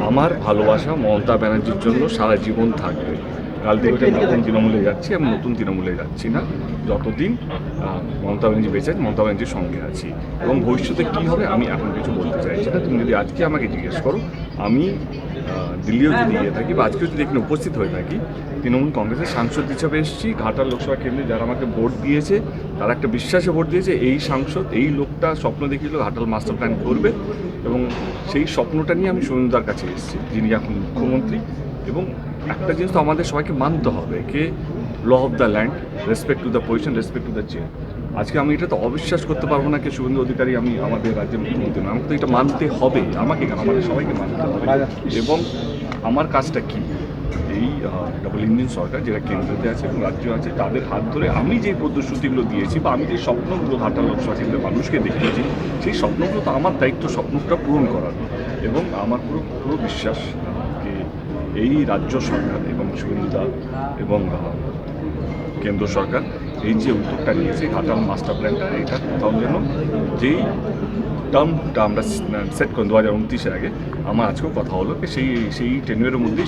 আমার ভালোবাসা মমতা ব্যানার্জির জন্য সারা জীবন থাকবে। কাল থেকে নতুন তৃণমূলে যাচ্ছি, আমি নতুন তৃণমূলে যাচ্ছি না। যতদিন মমতা ব্যানার্জি বেঁচে আছে, মমতা ব্যানার্জির সঙ্গে আছি। এবং ভবিষ্যতে কী হবে আমি এখন কিছু বলতে চাইছি না। তুমি যদি আজকে আমাকে জিজ্ঞেস করো, আমি দিল্লিও যদি গিয়ে থাকি বা আজকেও যদি এখানে উপস্থিত হয়ে থাকি, তৃণমূল কংগ্রেসের সাংসদ হিসাবে এসেছি। ঘাটাল লোকসভা কেন্দ্রে যারা আমাকে ভোট দিয়েছে, তারা একটা বিশ্বাসে ভোট দিয়েছে। এই সাংসদ, এই লোকটা স্বপ্ন দেখিয়েছিল ঘাটাল মাস্টার প্ল্যান করবে, এবং সেই স্বপ্নটা নিয়ে আমি শুভেন্দুদার কাছে এসেছি, যিনি এখন মুখ্যমন্ত্রী। এবং একটা জিনিস তো আমাদের সবাইকে মানতে হবে, কে law of the land, respect to the position, respect to the chair. আজকে আমি এটা তো অবিশ্বাস করতে পারবো না যে শুভেন্দু অধিকারী আমি আমাদের রাজ্যের মুখ্যমন্ত্রী না। আমাকে তো এটা মানতে হবে, আমাকে কেন, আমাদের সবাইকে মানতে হবে। এবং আমার কাজটা কী, এই ডাবল ইঞ্জিন সরকার যেটা কেন্দ্রতে আছে এবং রাজ্য আছে, তাদের হাত ধরে আমি যে প্রতিশ্রুতিগুলো দিয়েছি বা আমি যে স্বপ্নগুলো ঘাটাল লোকসভা কেন্দ্রের মানুষকে দেখিয়েছি, সেই স্বপ্নগুলো তো আমার দায়িত্ব স্বপ্নটা পূরণ করার। এবং আমার পুরো পুরো বিশ্বাস যে এই রাজ্য সরকার এবং শুভেন্দুদা এবং কেন্দ্র সরকার এই যে উদ্যোগটা নিয়েছে ঘাটাল মাস্টার প্ল্যানটা, এটা কোথাও যেন যেই টার্মটা আমরা সেট করি 2029-এর আগে, আমার আজকেও কথা হলো যে সেই টেনিয়রের মধ্যেই